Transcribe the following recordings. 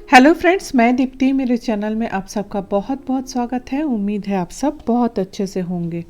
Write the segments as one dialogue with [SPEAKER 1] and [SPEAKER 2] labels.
[SPEAKER 1] Hello friends, मैं दीप्ति। मेरे channel में आप सबका बहुत बहुत स्वागत है। उम्मीद है आप सब बहुत अच्छे से होंगे।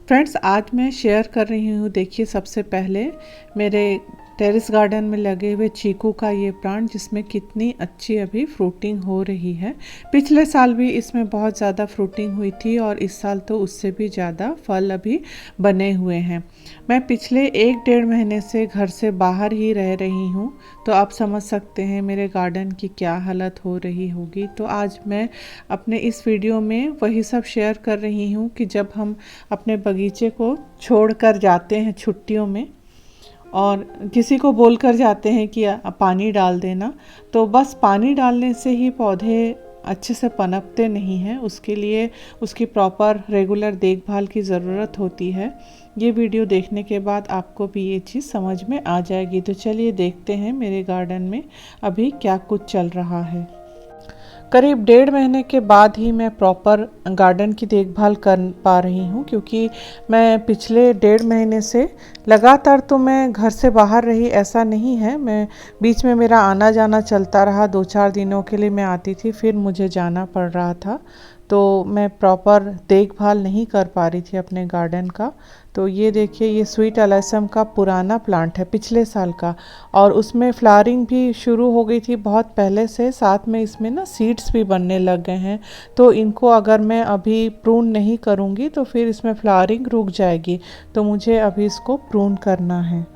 [SPEAKER 1] फ्रेंड्स, आज मैं शेयर कर रही हूँ, देखिए सबसे पहले मेरे टेरेस गार्डन में लगे हुए चीकू का ये प्लांट, जिसमें कितनी अच्छी अभी फ्रूटिंग हो रही है। पिछले साल भी इसमें बहुत ज़्यादा फ्रूटिंग हुई थी और इस साल तो उससे भी ज़्यादा फल अभी बने हुए हैं। मैं पिछले 1-1.5 महीने से घर से बाहर ही रह रही हूँ, तो आप समझ सकते हैं मेरे गार्डन की क्या हालत हो रही होगी। तो आज मैं अपने इस वीडियो में वही सब शेयर कर रही हूँ कि जब हम अपने बगीचे को छोड़कर जाते हैं छुट्टियों में और किसी को बोलकर जाते हैं कि पानी डाल देना, तो बस पानी डालने से ही पौधे अच्छे से पनपते नहीं हैं। उसके लिए उसकी प्रॉपर रेगुलर देखभाल की ज़रूरत होती है। ये वीडियो देखने के बाद आपको भी ये चीज़ समझ में आ जाएगी। तो चलिए देखते हैं मेरे गार्डन में अभी क्या कुछ चल रहा है। करीब 1.5 महीने के बाद ही मैं प्रॉपर गार्डन की देखभाल कर पा रही हूँ, क्योंकि मैं पिछले 1.5 महीने से लगातार तो मैं घर से बाहर रही, ऐसा नहीं है। मैं बीच में मेरा आना जाना चलता रहा। 2-4 दिनों के लिए मैं आती थी, फिर मुझे जाना पड़ रहा था, तो मैं प्रॉपर देखभाल नहीं कर पा रही थी अपने गार्डन का। तो ये देखिए, ये स्वीट अलेसम का पुराना प्लांट है पिछले साल का, और उसमें फ्लावरिंग भी शुरू हो गई थी बहुत पहले से। साथ में इसमें ना सीड्स भी बनने लग गए हैं, तो इनको अगर मैं अभी प्रून नहीं करूँगी तो फिर इसमें फ्लावरिंग रुक जाएगी। तो मुझे अभी इसको प्रून करना है।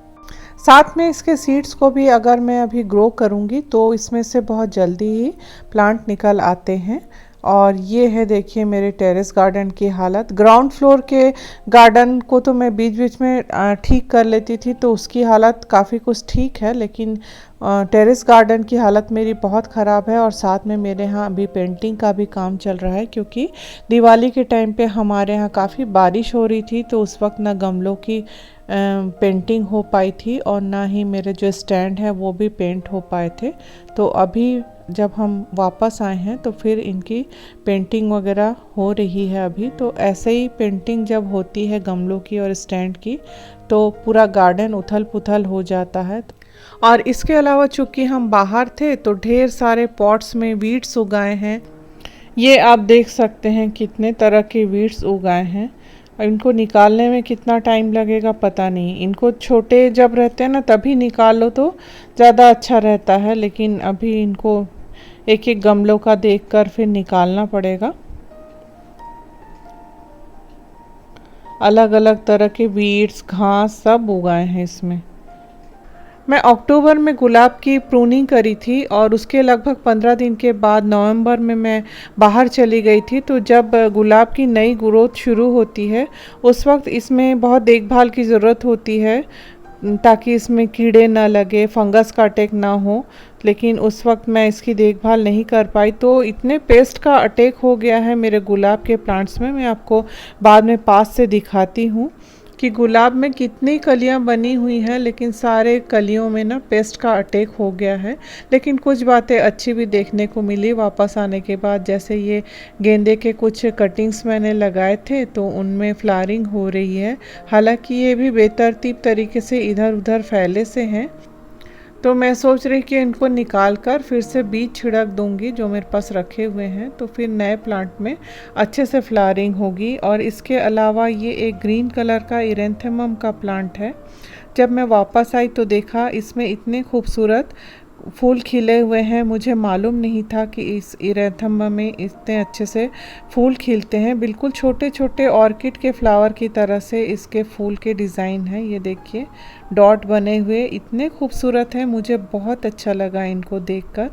[SPEAKER 1] साथ में इसके सीड्स को भी अगर मैं अभी ग्रो करूँगी तो इसमें से बहुत जल्दी ही प्लांट निकल आते हैं। और ये है देखिए मेरे टेरेस गार्डन की हालत। ग्राउंड फ्लोर के गार्डन को तो मैं बीच बीच में ठीक कर लेती थी, तो उसकी हालत काफ़ी कुछ ठीक है, लेकिन टेरेस गार्डन की हालत मेरी बहुत ख़राब है। और साथ में मेरे यहाँ अभी पेंटिंग का भी काम चल रहा है, क्योंकि दिवाली के टाइम पे हमारे यहाँ काफ़ी बारिश हो रही थी, तो उस वक्त ना गमलों की पेंटिंग हो पाई थी और ना ही मेरे जो स्टैंड है वो भी पेंट हो पाए थे। तो अभी जब हम वापस आए हैं तो फिर इनकी पेंटिंग वगैरह हो रही है अभी। तो ऐसे ही पेंटिंग जब होती है गमलों की और स्टैंड की, तो पूरा गार्डन उथल पुथल हो जाता है। और इसके अलावा चूँकि हम बाहर थे तो ढेर सारे पॉट्स में वीड्स उगाए हैं। ये आप देख सकते हैं कितने तरह के वीड्स उगाए हैं। इनको निकालने में कितना टाइम लगेगा पता नहीं। इनको छोटे जब रहते हैं ना तभी निकाल लो तो ज़्यादा अच्छा रहता है, लेकिन अभी इनको एक एक गमलों का देखकर फिर निकालना पड़ेगा। अलग अलग तरह के वीड्स, घास सब उगाए हैं इसमें। मैं अक्टूबर में गुलाब की प्रूनिंग करी थी और उसके लगभग 15 दिन के बाद नवंबर में मैं बाहर चली गई थी। तो जब गुलाब की नई ग्रोथ शुरू होती है उस वक्त इसमें बहुत देखभाल की ज़रूरत होती है, ताकि इसमें कीड़े ना लगे, फंगस का अटैक ना हो। लेकिन उस वक्त मैं इसकी देखभाल नहीं कर पाई, तो इतने पेस्ट का अटैक हो गया है मेरे गुलाब के प्लांट्स में। मैं आपको बाद में पास से दिखाती हूँ कि गुलाब में कितनी कलियां बनी हुई हैं, लेकिन सारे कलियों में ना पेस्ट का अटैक हो गया है। लेकिन कुछ बातें अच्छी भी देखने को मिली वापस आने के बाद। जैसे ये गेंदे के कुछ कटिंग्स मैंने लगाए थे तो उनमें फ्लावरिंग हो रही है। हालांकि ये भी बेतरतीब तरीके से इधर उधर फैले से हैं, तो मैं सोच रही कि इनको निकाल कर फिर से बीज छिड़क दूंगी जो मेरे पास रखे हुए हैं, तो फिर नए प्लांट में अच्छे से फ्लावरिंग होगी। और इसके अलावा ये एक ग्रीन कलर का इरेंथेमम का प्लांट है। जब मैं वापस आई तो देखा इसमें इतने खूबसूरत फूल खिले हुए हैं। मुझे मालूम नहीं था कि इस इरेंथेमम में इतने अच्छे से फूल खिलते हैं। बिल्कुल छोटे छोटे ऑर्किड के फ्लावर की तरह से इसके फूल के डिज़ाइन है। ये देखिए डॉट बने हुए इतने खूबसूरत हैं, मुझे बहुत अच्छा लगा इनको देखकर।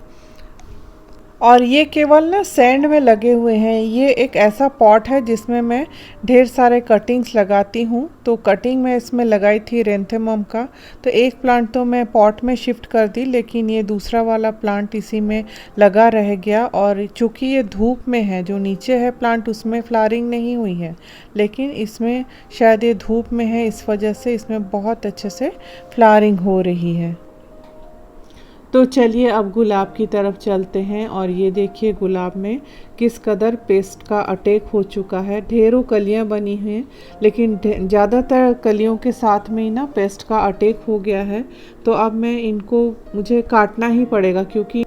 [SPEAKER 1] और ये केवल ना सैंड में लगे हुए हैं। ये एक ऐसा पॉट है जिसमें मैं ढेर सारे कटिंग्स लगाती हूँ। तो कटिंग मैं इसमें लगाई थी रेंथेमम का, तो एक प्लांट तो मैं पॉट में शिफ्ट कर दी, लेकिन ये दूसरा वाला प्लांट इसी में लगा रह गया। और चूँकि ये धूप में है, जो नीचे है प्लांट उसमें फ्लावरिंग नहीं हुई है, लेकिन इसमें शायद ये धूप में है, इस वजह से इसमें बहुत अच्छे से फ्लावरिंग हो रही है। तो चलिए अब गुलाब की तरफ चलते हैं। और ये देखिए गुलाब में किस कदर पेस्ट का अटैक हो चुका है। ढेरों कलियां बनी हुई हैं, लेकिन ज़्यादातर कलियों के साथ में ही ना पेस्ट का अटैक हो गया है। तो अब मैं इनको मुझे काटना ही पड़ेगा, क्योंकि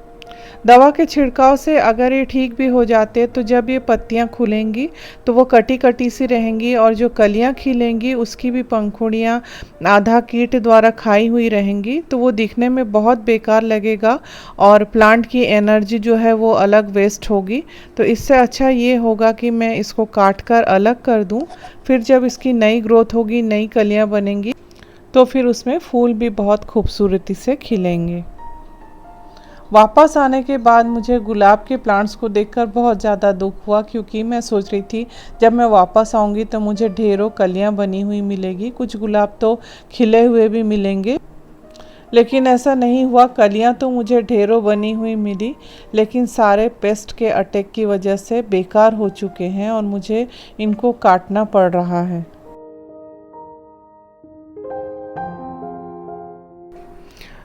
[SPEAKER 1] दवा के छिड़काव से अगर ये ठीक भी हो जाते हैं तो जब ये पत्तियां खुलेंगी तो वो कटी कटी सी रहेंगी और जो कलियां खिलेंगी उसकी भी पंखुड़ियां आधा कीट द्वारा खाई हुई रहेंगी, तो वो दिखने में बहुत बेकार लगेगा और प्लांट की एनर्जी जो है वो अलग वेस्ट होगी। तो इससे अच्छा ये होगा कि मैं इसको काट कर अलग कर दूं, फिर जब इसकी नई ग्रोथ होगी, नई कलियां बनेंगी, तो फिर उसमें फूल भी बहुत खूबसूरती से खिलेंगे। वापस आने के बाद मुझे गुलाब के प्लांट्स को देखकर बहुत ज़्यादा दुख हुआ, क्योंकि मैं सोच रही थी जब मैं वापस आऊँगी तो मुझे ढेरों कलियां बनी हुई मिलेगी, कुछ गुलाब तो खिले हुए भी मिलेंगे। लेकिन ऐसा नहीं हुआ, कलियां तो मुझे ढेरों बनी हुई मिली, लेकिन सारे पेस्ट के अटैक की वजह से बेकार हो चुके हैं और मुझे इनको काटना पड़ रहा है।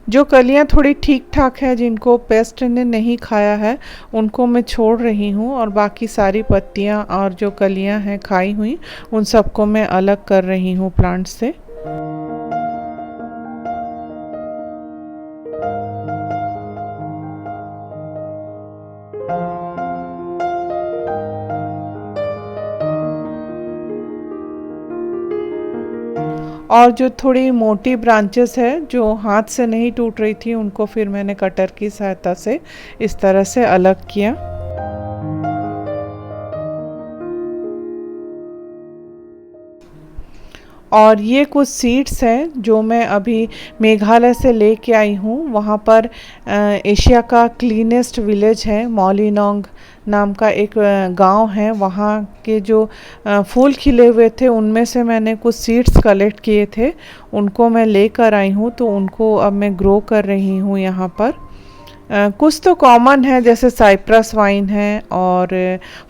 [SPEAKER 1] जो कलियां थोड़ी ठीक ठाक है, जिनको पेस्ट ने नहीं खाया है, उनको मैं छोड़ रही हूँ और बाकी सारी पत्तियां और जो कलियां हैं खाई हुई, उन सबको मैं अलग कर रही हूँ प्लांट से। और जो थोड़ी मोटी ब्रांचेस है जो हाथ से नहीं टूट रही थी, उनको फिर मैंने कटर की सहायता से इस तरह से अलग किया। और ये कुछ सीड्स हैं जो मैं अभी मेघालय से लेके आई हूँ। वहाँ पर एशिया का क्लीनेस्ट विलेज है, मौलिनोंग नाम का एक गांव है। वहाँ के जो फूल खिले हुए थे उनमें से मैंने कुछ सीड्स कलेक्ट किए थे, उनको मैं लेकर आई हूँ, तो उनको अब मैं ग्रो कर रही हूँ यहाँ पर। कुछ तो कॉमन है, जैसे साइप्रस वाइन है और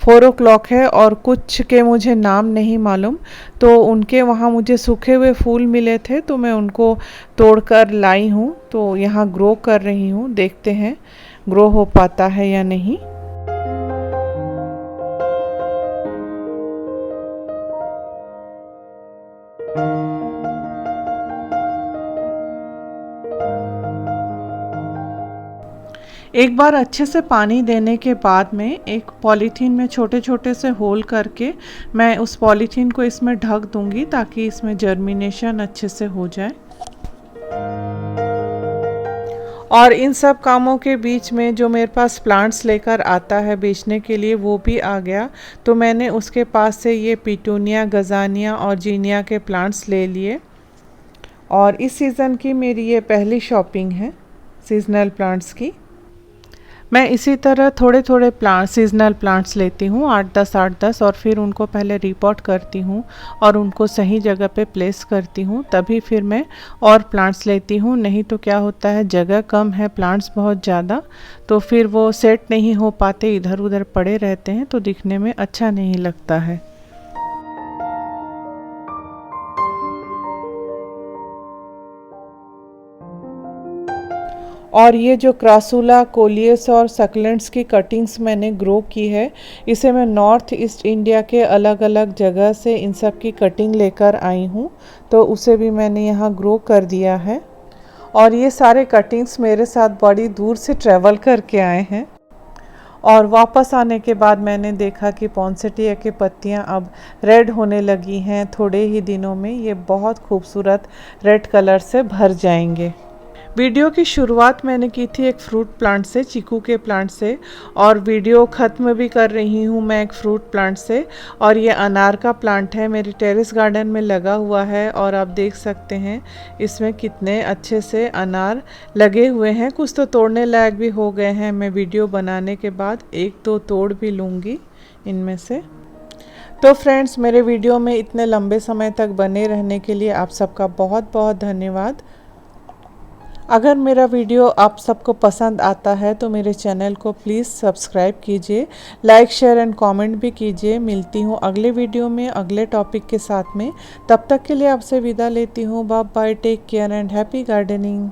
[SPEAKER 1] 4 o'clock है, और कुछ के मुझे नाम नहीं मालूम। तो उनके वहाँ मुझे सूखे हुए फूल मिले थे, तो मैं उनको तोड़कर लाई हूँ, तो यहाँ ग्रो कर रही हूँ। देखते हैं ग्रो हो पाता है या नहीं। एक बार अच्छे से पानी देने के बाद में एक पॉलीथीन में छोटे छोटे से होल करके मैं उस पॉलीथीन को इसमें ढक दूंगी, ताकि इसमें जर्मिनेशन अच्छे से हो जाए। और इन सब कामों के बीच में जो मेरे पास प्लांट्स लेकर आता है बेचने के लिए, वो भी आ गया। तो मैंने उसके पास से ये पिटूनिया, गजानिया और जीनिया के प्लांट्स ले लिए। और इस सीज़न की मेरी ये पहली शॉपिंग है सीजनल प्लांट्स की। मैं इसी तरह थोड़े थोड़े सीजनल प्लांट्स लेती हूँ, 8-10 और फिर उनको पहले रिपोर्ट करती हूँ और उनको सही जगह पे प्लेस करती हूँ, तभी फिर मैं और प्लांट्स लेती हूँ। नहीं तो क्या होता है, जगह कम है, प्लांट्स बहुत ज़्यादा, तो फिर वो सेट नहीं हो पाते, इधर उधर पड़े रहते हैं, तो दिखने में अच्छा नहीं लगता है। और ये जो क्रासूला, कोलियस और सक्लेंट्स की कटिंग्स मैंने ग्रो की है, इसे मैं नॉर्थ ईस्ट इंडिया के अलग अलग जगह से इन सब की कटिंग लेकर आई हूँ, तो उसे भी मैंने यहाँ ग्रो कर दिया है। और ये सारे कटिंग्स मेरे साथ बड़ी दूर से ट्रैवल करके आए हैं। और वापस आने के बाद मैंने देखा कि पॉन्सेटिया की पत्तियाँ अब रेड होने लगी हैं। थोड़े ही दिनों में ये बहुत खूबसूरत रेड कलर से भर जाएंगे। वीडियो की शुरुआत मैंने की थी एक फ्रूट प्लांट से, चीकू के प्लांट से, और वीडियो ख़त्म भी कर रही हूँ मैं एक फ्रूट प्लांट से। और ये अनार का प्लांट है, मेरी टेरेस गार्डन में लगा हुआ है, और आप देख सकते हैं इसमें कितने अच्छे से अनार लगे हुए हैं। कुछ तो तोड़ने लायक भी हो गए हैं। मैं वीडियो बनाने के बाद 1-2 तोड़ भी लूँगी इनमें से। तो फ्रेंड्स, मेरे वीडियो में इतने लंबे समय तक बने रहने के लिए आप सबका बहुत बहुत धन्यवाद। अगर मेरा वीडियो आप सबको पसंद आता है तो मेरे चैनल को प्लीज़ सब्सक्राइब कीजिए, लाइक, शेयर एंड कमेंट भी कीजिए। मिलती हूँ अगले वीडियो में अगले टॉपिक के साथ में। तब तक के लिए आपसे विदा लेती हूँ। Bye bye, take care and happy gardening.